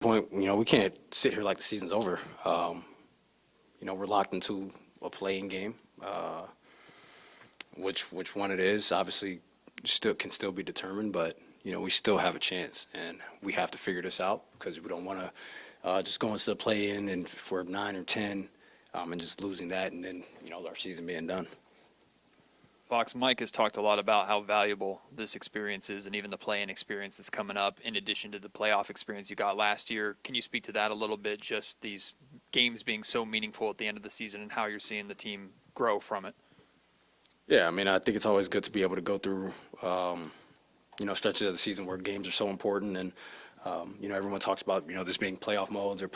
point, we can't sit here like the season's over. We're locked into a playing game, which one it is, obviously, still be determined, but we still have a chance, and we have to figure this out because we don't want to just go into the play-in and for 9 or 10, and just losing that, and then our season being done. Fox, Mike has talked a lot about how valuable this experience is and even the play-in experience that's coming up in addition to the playoff experience you got last year. Can you speak to that a little bit, just these games being so meaningful at the end of the season and how you're seeing the team grow from it? Yeah, I mean, I think it's always good to be able to go through, stretches of the season where games are so important, and everyone talks about this being playoff modes or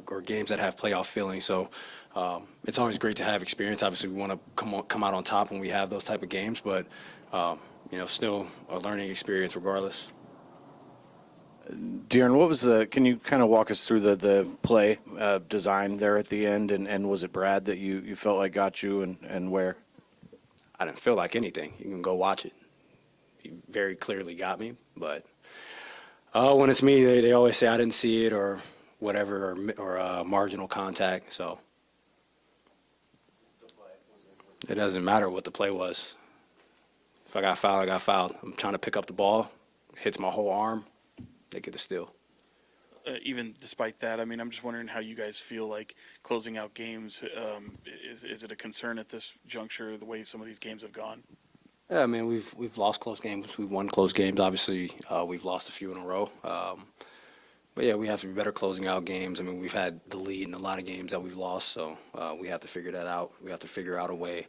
or games that have playoff feeling. So it's always great to have experience. Obviously, we want to come out on top when we have those type of games, but still a learning experience regardless. De'Aaron, can you kind of walk us through the play design there at the end, and was it Brad that you felt like got you, and where? I didn't feel like anything. You can go watch it. He very clearly got me, but when it's me, they always say I didn't see it or whatever, or marginal contact. So it doesn't matter what the play was. If I got fouled, I got fouled. I'm trying to pick up the ball, hits my whole arm, they get the steal. Even despite that, I mean, I'm just wondering how you guys feel like closing out games. Is it a concern at this juncture, the way some of these games have gone? Yeah, I mean, we've lost close games. We've won close games. Obviously, we've lost a few in a row. But yeah, we have to be better closing out games. I mean, we've had the lead in a lot of games that we've lost, so we have to figure that out. We have to figure out a way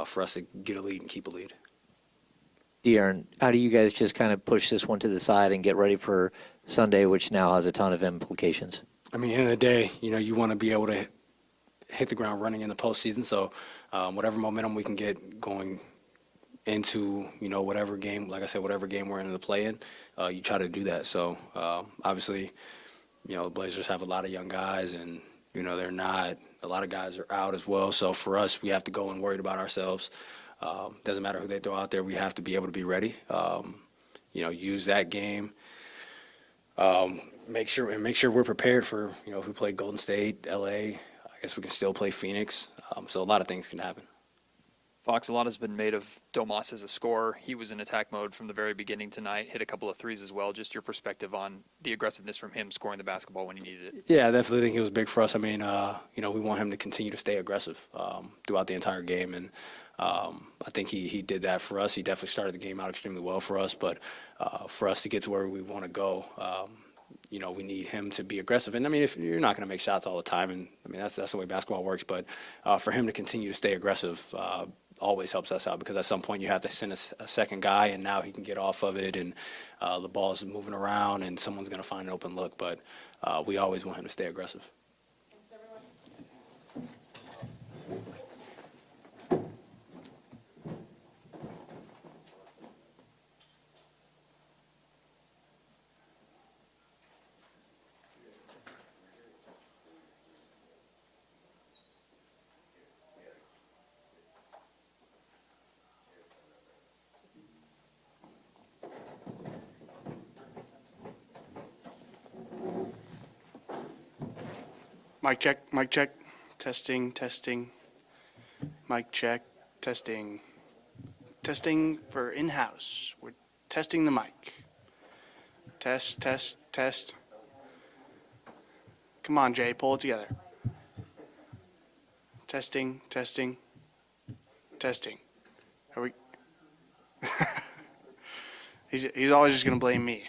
for us to get a lead and keep a lead. De'Aaron, how do you guys just kind of push this one to the side and get ready for Sunday, which now has a ton of implications? I mean, at the end of the day, you want to be able to hit the ground running in the postseason. So whatever momentum we can get going into, whatever game, like I said, whatever game we're in the play-in, you try to do that. So obviously, the Blazers have a lot of young guys, and they're not. A lot of guys are out as well. So for us, we have to go and worry about ourselves. Doesn't matter who they throw out there. We have to be able to be ready. Use that game. Make sure we're prepared for if we play Golden State, LA. I guess we can still play Phoenix. So a lot of things can happen. Fox, a lot has been made of Domas as a scorer. He was in attack mode from the very beginning tonight, hit a couple of threes as well. Just your perspective on the aggressiveness from him scoring the basketball when he needed it. Yeah, I definitely think he was big for us. I mean, we want him to continue to stay aggressive throughout the entire game, and I think he did that for us. He definitely started the game out extremely well for us, but for us to get to where we want to go, we need him to be aggressive. And I mean, if you're not going to make shots all the time, and I mean that's the way basketball works. But for him to continue to stay aggressive always helps us out, because at some point you have to send a second guy, and now he can get off of it, and the ball's moving around, and someone's going to find an open look. But we always want him to stay aggressive. Mic check. Testing. Mic check, testing. Testing for in-house. We're testing the mic. Test. Come on, Jay, pull it together. Testing. Are we? He's always just gonna blame me.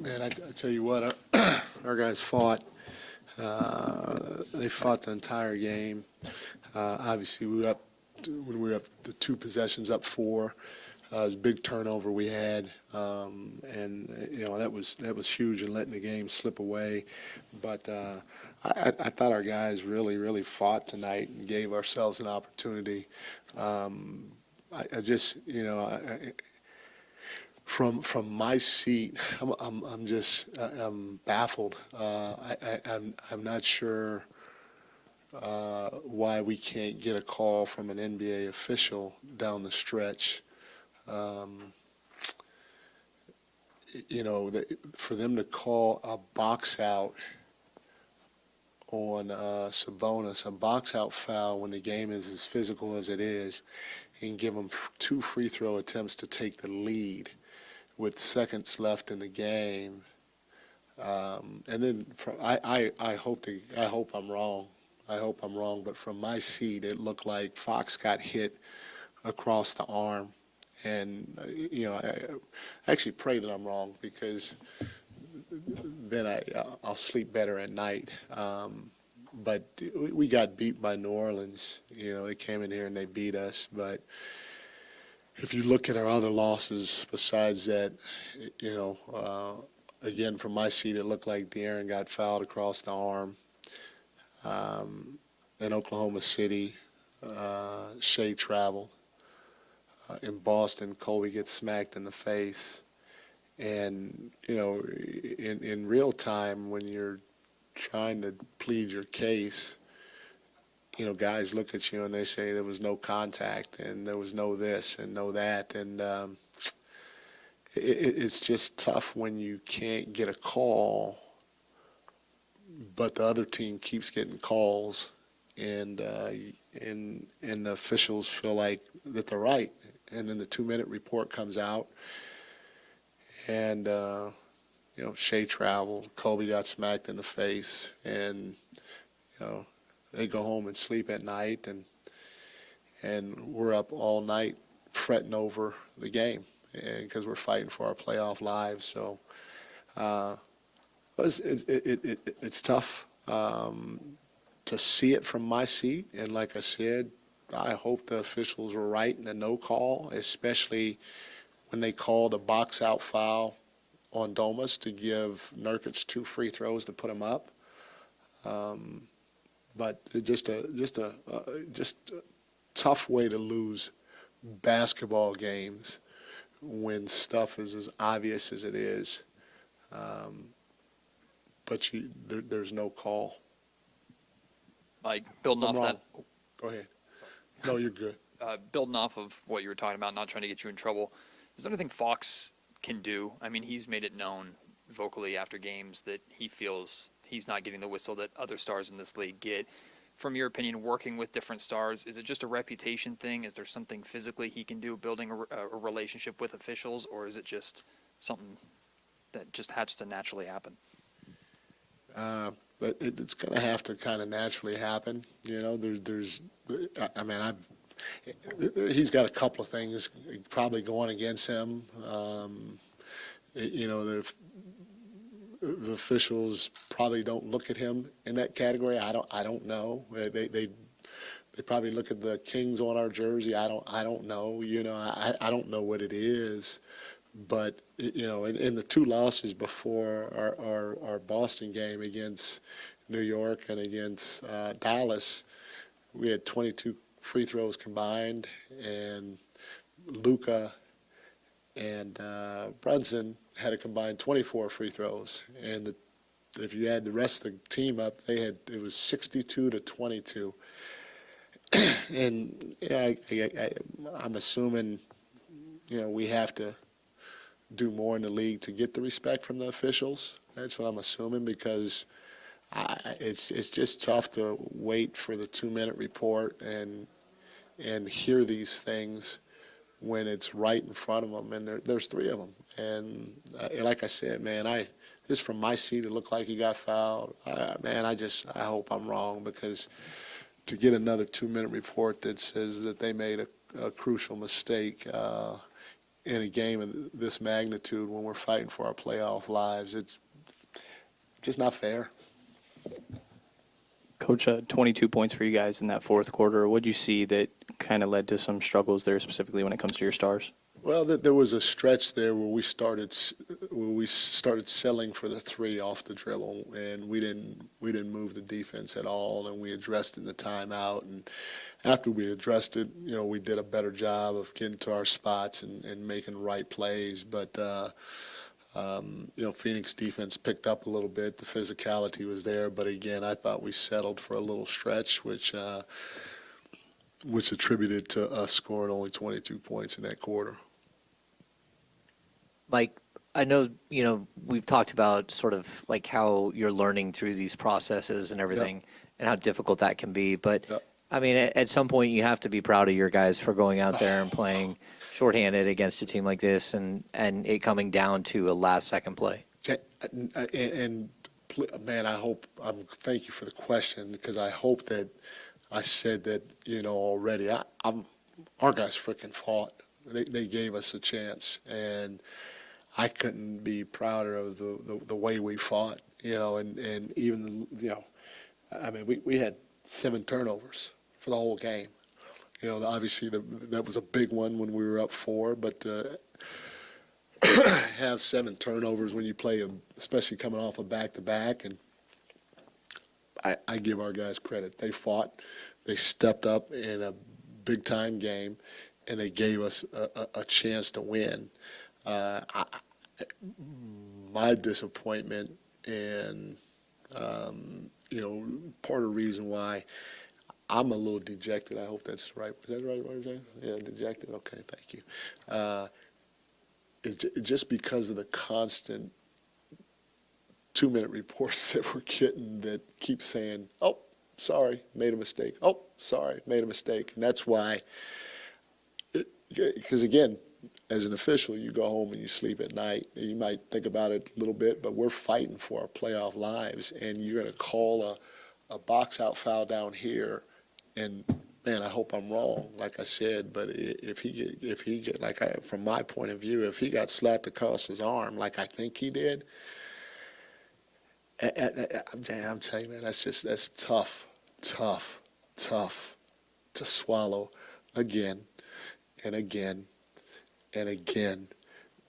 Man, I tell you what, our guys fought. They fought the entire game. Obviously, when we were up the 2 possessions up 4. It was a big turnover we had, and that was huge in letting the game slip away. But I thought our guys really fought tonight and gave ourselves an opportunity. From my seat, I'm baffled. I'm not sure why we can't get a call from an NBA official down the stretch. For them to call a box out on Sabonis, a box out foul when the game is as physical as it is, and give them 2 free throw attempts to take the lead with seconds left in the game. And then I hope I'm wrong. I hope I'm wrong, but from my seat, it looked like Fox got hit across the arm. And, I actually pray that I'm wrong, because then I'll sleep better at night. But we got beat by New Orleans. They came in here and they beat us. But if you look at our other losses besides that, again, from my seat, it looked like De'Aaron got fouled across the arm. In Oklahoma City, Shea traveled. In Boston, Kobe gets smacked in the face. And, in real time, when you're trying to plead your case, guys look at you and they say there was no contact and there was no this and no that. And it's just tough when you can't get a call, but the other team keeps getting calls, and the officials feel like that they're right. And then the 2-minute report comes out, and Shea traveled, Kobe got smacked in the face, and they go home and sleep at night, and we're up all night fretting over the game, because we're fighting for our playoff lives. So it's tough to see it from my seat, and like I said, I hope the officials were right in the no call, especially when they called a box out foul on Domas to give Nurkic 2 free throws to put him up. But just a tough way to lose basketball games when stuff is as obvious as it is. But there's no call. Like, building I'm off wrong. that. Go ahead. No, you're good. Building off of what you were talking about, not trying to get you in trouble, is there anything Fox can do? I mean, he's made it known vocally after games that he feels he's not getting the whistle that other stars in this league get. From your opinion, working with different stars, is it just a reputation thing? Is there something physically he can do, building a relationship with officials, or is it just something that just has to naturally happen? But it's going to have to kind of naturally happen. He's got a couple of things probably going against him. The officials probably don't look at him in that category. I don't know. They probably look at the Kings on our jersey. I don't know. I don't know what it is. But in the 2 losses before our Boston game against New York and against Dallas, we had 22 free throws combined, and Luka and Brunson had a combined 24 free throws. And if you add the rest of the team up, it was 62-22. And I'm assuming we have to do more in the league to get the respect from the officials. That's what I'm assuming, because it's just tough to wait for the 2-minute report and hear these things when it's right in front of them, and there's 3 of them. And like I said, man, just from my seat, it looked like he got fouled. I hope I'm wrong, because to get another 2-minute report that says that they made a crucial mistake in a game of this magnitude when we're fighting for our playoff lives, it's just not fair. Coach, 22 points for you guys in that fourth quarter. What did you see that kind of led to some struggles there, specifically when it comes to your stars? Well, there was a stretch there where we started selling for the 3 off the dribble, and we didn't move the defense at all, and we addressed it in the timeout. And after we addressed it, we did a better job of getting to our spots and making right plays. But Phoenix defense picked up a little bit. The physicality was there, but again, I thought we settled for a little stretch, which attributed to us scoring only 22 points in that quarter. Mike, I know, we've talked about sort of like how you're learning through these processes and everything and how difficult that can be. But, Yep. I mean, at some point you have to be proud of your guys for going out there and playing shorthanded against a team like this and it coming down to a last-second play. And man, thank you for the question, because I hope that I said that, already. Our guys freaking fought. They gave us a chance, and I couldn't be prouder of the way we fought, and even, we had 7 turnovers for the whole game. Obviously that was a big one when we were up 4, but have 7 turnovers when you play, especially coming off a back-to-back, and I give our guys credit. They fought, they stepped up in a big-time game, and they gave us a chance to win. My disappointment and, part of the reason why I'm a little dejected, I hope that's right. Is that right, what you're saying? Yeah, dejected. Okay, thank you. Just because of the constant 2-minute reports that we're getting that keep saying, oh, sorry, made a mistake. Oh, sorry, made a mistake. And that's why, because again, as an official, you go home and you sleep at night. You might think about it a little bit, but we're fighting for our playoff lives, and you're going to call a box-out foul down here, and man, I hope I'm wrong, like I said, but if he get from my point of view, if he got slapped across his arm like I think he did, I'm telling you, man, that's tough to swallow again and again and again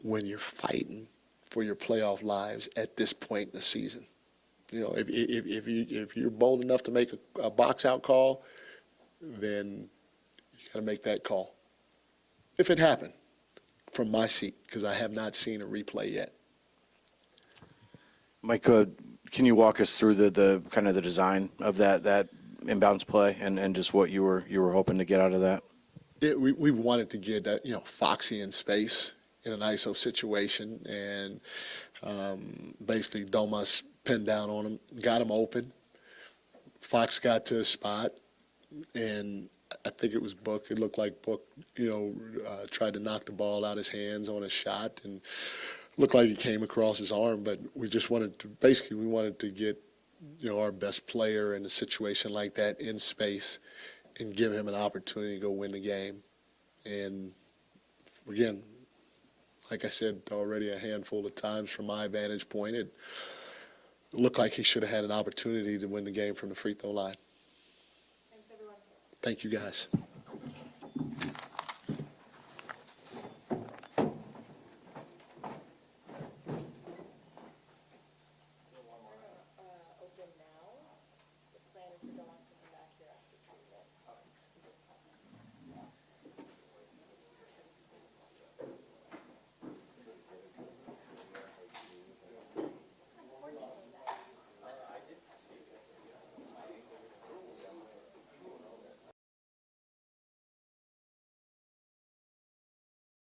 when you're fighting for your playoff lives at this point in the season. If you're bold enough to make a box out call, then you got to make that call. If it happened, from my seat, because I have not seen a replay yet. Mike, can you walk us through the kind of the design of that inbounds play and just what you were hoping to get out of that? We wanted to get that, Foxy in space in an ISO situation, and basically Domas pinned down on him, got him open. Fox got to his spot, and I think it was Book. It looked like Book, tried to knock the ball out of his hands on a shot, and looked like he came across his arm. But we just wanted to get, our best player in a situation like that in space and give him an opportunity to go win the game. And again, like I said already a handful of times from my vantage point, it looked like he should have had an opportunity to win the game from the free throw line. Thanks, everyone. Thank you, guys.